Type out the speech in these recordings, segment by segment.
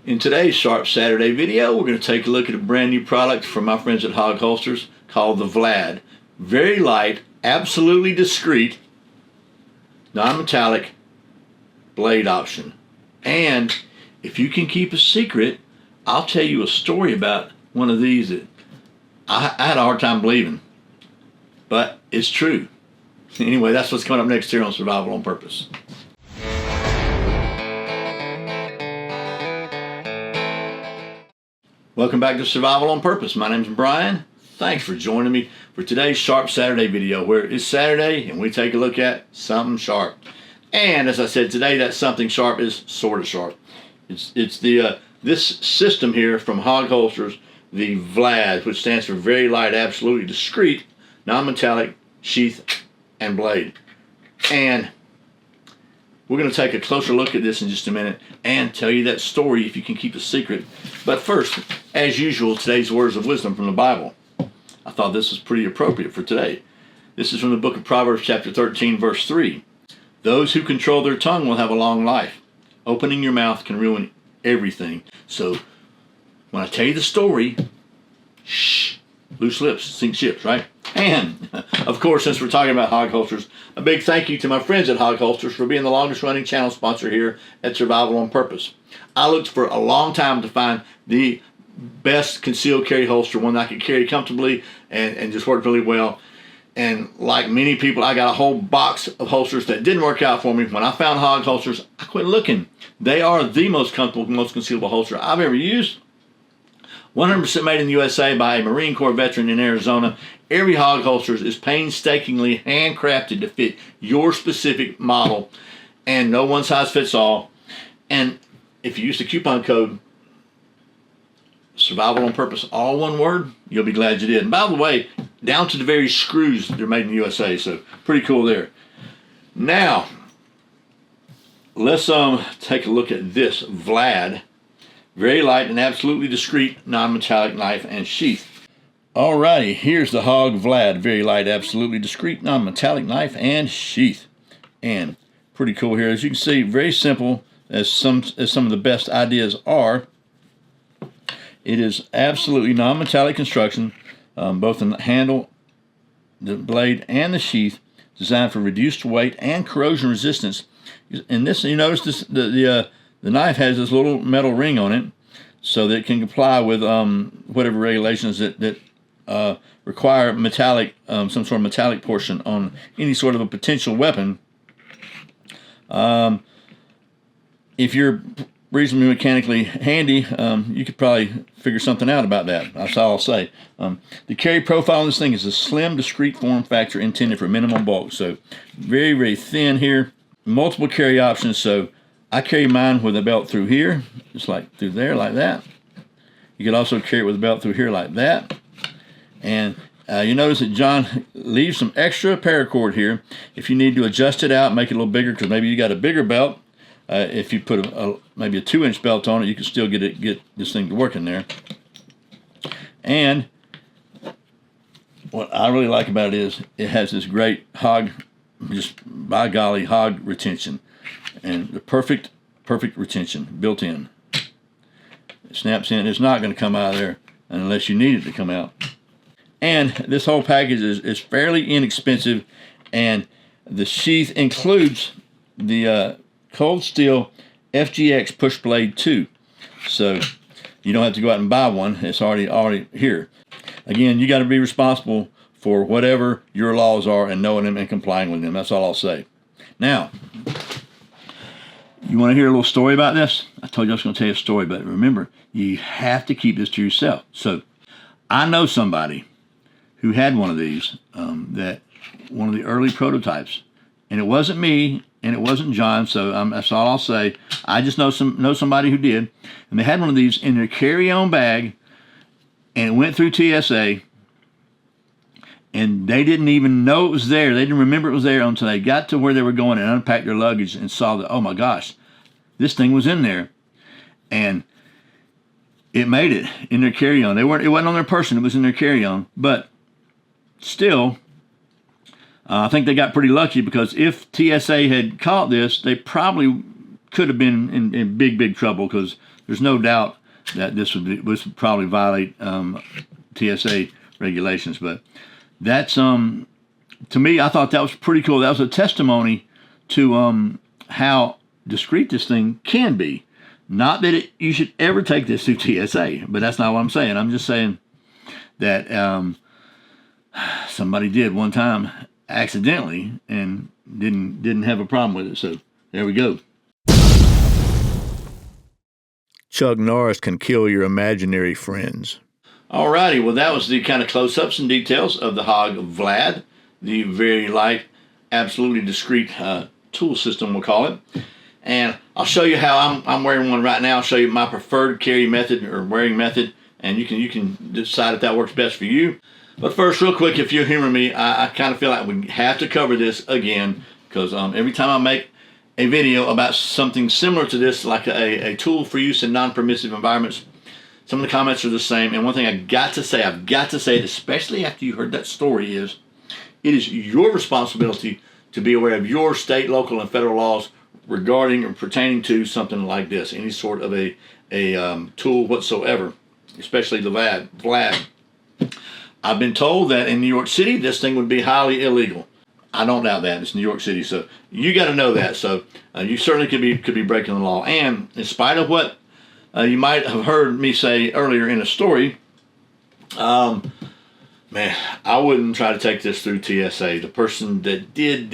In today's Sharp Saturday video, we're going to take a look at a brand new product from my friends at HAWG Holsters called the VLAD. Very light, absolutely discreet, non-metallic blade option. And if you can keep a secret, I'll tell you a story about one of these that I had a hard time believing, but it's true. Anyway, that's what's coming up next here on Survival on Purpose. Welcome back to Survival on Purpose. My name's Brian. Thanks for joining me for today's Sharp Saturday video, where it's Saturday and we take a look at something sharp. And as I said, today that something sharp is sort of sharp. It's this system here from HAWG Holsters, the VLAD, which stands for Very Light Absolutely Discreet, Non-Metallic Sheath and Blade. And we're going to take a closer look at this in just a minute and tell you that story if you can keep a secret. But first, as usual, today's words of wisdom from the Bible. I thought this was pretty appropriate for today. This is from the book of Proverbs chapter 13, verse 3. Those who control their tongue will have a long life. Opening your mouth can ruin everything. So when I tell you the story, shh, loose lips sink ships, right? And, of course, since we're talking about HAWG Holsters, a big thank you to my friends at HAWG Holsters for being the longest running channel sponsor here at Survival on Purpose. I looked for a long time to find the best concealed carry holster, one that I could carry comfortably and just worked really well. And like many people, I got a whole box of holsters that didn't work out for me. When I found HAWG Holsters, I quit looking. They are the most comfortable, most concealable holster I've ever used. 100% made in the USA by a Marine Corps veteran in Arizona. Every HAWG holster is painstakingly handcrafted to fit your specific model, and no one size fits all. And if you use the coupon code Survival on Purpose, all one word, you'll be glad you did. And by the way, down to the very screws, they're made in the USA, so pretty cool there. Now, let's take a look at this VLAD. Very light and absolutely discreet non-metallic knife and sheath. Alrighty, here's the HAWG VLAD. Very light, absolutely discreet non-metallic knife and sheath. And pretty cool here. As you can see, very simple as some of the best ideas are. It is absolutely non-metallic construction, both in the handle, the blade, and the sheath, designed for reduced weight and corrosion resistance. And this, you notice this, the knife has this little metal ring on it, so that it can comply with whatever regulations that require metallic, some sort of metallic portion on any sort of a potential weapon. If you're reasonably mechanically handy, you could probably figure something out about that. That's all I'll say. The carry profile on this thing is a slim, discreet form factor intended for minimum bulk. So very, very thin here. Multiple carry options. So I carry mine with a belt through here, just like through there, like that. You could also carry it with a belt through here, like that. And you notice that John leaves some extra paracord here if you need to adjust it out, make it a little bigger, because maybe you got a bigger belt. If you put maybe a 2-inch belt on it, you can still get this thing to work in there. And what I really like about it is it has this great HAWG, just by golly, HAWG retention. And the perfect retention built in. It snaps in. It's not going to come out of there unless you need it to come out. And this whole package is fairly inexpensive, and the sheath includes the Cold Steel FGX Push Blade 2. So you don't have to go out and buy one. It's already here. Again, you got to be responsible for whatever your laws are and knowing them and complying with them. That's all I'll say. Now, you want to hear a little story about this? I told you I was going to tell you a story, but remember, you have to keep this to yourself. So I know somebody who had one of these, that one of the early prototypes, and it wasn't me, and it wasn't John, so that's all I'll say. I just know somebody who did, and they had one of these in their carry-on bag, and it went through TSA, and they didn't even know it was there. They didn't remember it was there until they got to where they were going and unpacked their luggage and saw that, oh my gosh, this thing was in there. And it made it in their carry-on. It wasn't on their person, it was in their carry-on. But still, I think they got pretty lucky, because if TSA had caught this, they probably could have been in big trouble, because there's no doubt that this would probably violate TSA regulations. But that's to me, I thought that was pretty cool. That was a testimony to how discreet this thing can be. Not that you should ever take this through TSA, but that's not what I'm saying. I'm just saying that somebody did one time accidentally and didn't have a problem with it. So there we go. Chuck Norris can kill your imaginary friends. Alrighty, well, that was the kind of close-ups and details of the HAWG VLAD, the Very Light Absolutely Discreet tool system, we'll call it. And I'll show you how I'm wearing one right now. I'll show you my preferred carry method or wearing method, and you can decide if that works best for you. But first, real quick, if you'll humor me, I kind of feel like we have to cover this again, because every time I make a video about something similar to this, like a tool for use in non-permissive environments, some of the comments are the same. And one thing I've got to say it, especially after you heard that story, is it is your responsibility to be aware of your state, local, and federal laws regarding or pertaining to something like this, any sort of a tool whatsoever, especially the VLAD. I've been told that in New York City, this thing would be highly illegal. I don't doubt that. It's New York City, so you got to know that. So you certainly could be breaking the law. And in spite of what you might have heard me say earlier in a story, man, I wouldn't try to take this through TSA. The person that didn't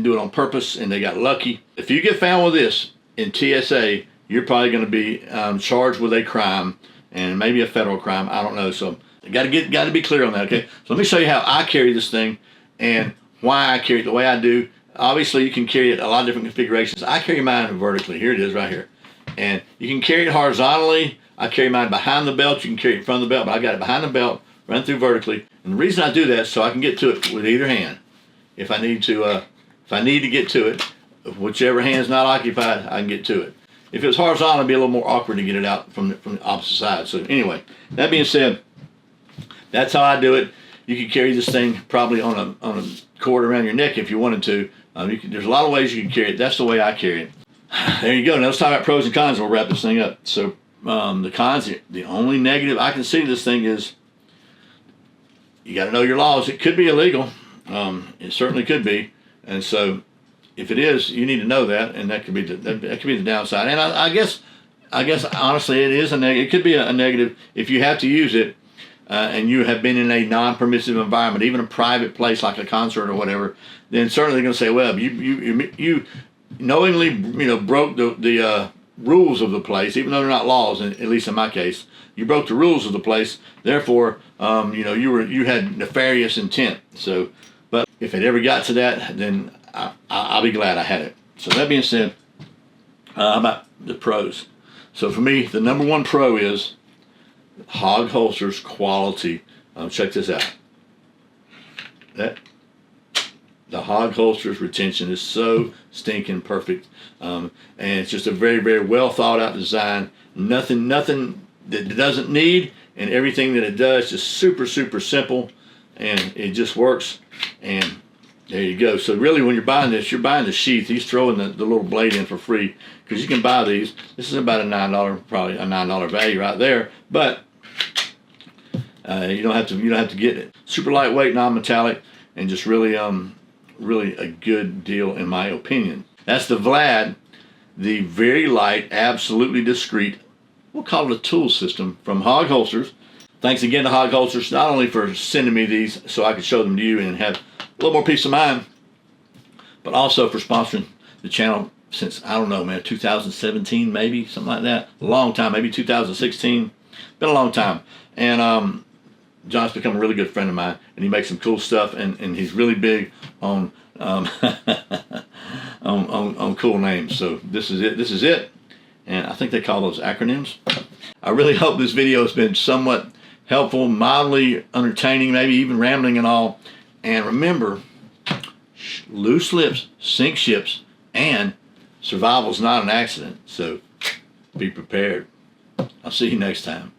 do it on purpose, and they got lucky. If you get found with this in TSA, you're probably going to be charged with a crime, and maybe a federal crime. I don't know. So got to be clear on that. Okay. So let me show you how I carry this thing and why I carry it the way I do. Obviously, you can carry it a lot of different configurations. I carry mine vertically. Here it is, right here. And you can carry it horizontally. I carry mine behind the belt. You can carry it in front of the belt, but I got it behind the belt, run through vertically. And the reason I do that is so I can get to it with either hand. If I need to get to it, whichever hand's not occupied, I can get to it. If it's horizontal, it'd be a little more awkward to get it out from the opposite side. So anyway, that being said, that's how I do it. You can carry this thing probably on a cord around your neck if you wanted to. There's a lot of ways you can carry it. That's the way I carry it. There you go. Now let's talk about pros and cons. We'll wrap this thing up. So the cons, the only negative I can see to this thing is you got to know your laws. It could be illegal. It certainly could be. And so if it is, you need to know that, and that could be the downside. And I guess honestly, it is a negative. It could be a negative if you have to use it. And you have been in a non-permissive environment, even a private place like a concert or whatever, then certainly they're going to say, well, you knowingly broke the rules of the place, even though they're not laws. At least in my case, you broke the rules of the place. Therefore, you had nefarious intent. So, but if it ever got to that, then I'll be glad I had it. So that being said, how about the pros? So for me, the number one pro is HAWG Holsters quality. Check this out. The HAWG Holsters retention is so stinking perfect, and it's just a very, very well thought out design. Nothing that it doesn't need, and everything that it does just super simple, and it just works. And there you go. So really, when you're buying this, you're buying the sheath. He's throwing the little blade in for free, because you can buy these. This is about probably a $9 value right there. But you don't have to get it. Super lightweight, non-metallic, and just really a good deal in my opinion. That's the VLAD, the Very Light Absolutely Discreet, we'll call it a tool system from HAWG Holsters. Thanks again to HAWG Holsters, not only for sending me these so I could show them to you and have a little more peace of mind, but also for sponsoring the channel since, I don't know, man, 2017 maybe, something like that. A long time, maybe 2016. Been a long time. And John's become a really good friend of mine, and he makes some cool stuff, and he's really big on on cool names. So this is it, and I think they call those acronyms. I really hope this video has been somewhat helpful, mildly entertaining, maybe even rambling and all. And remember, loose lips sink ships, and survival's not an accident. So be prepared. I'll see you next time.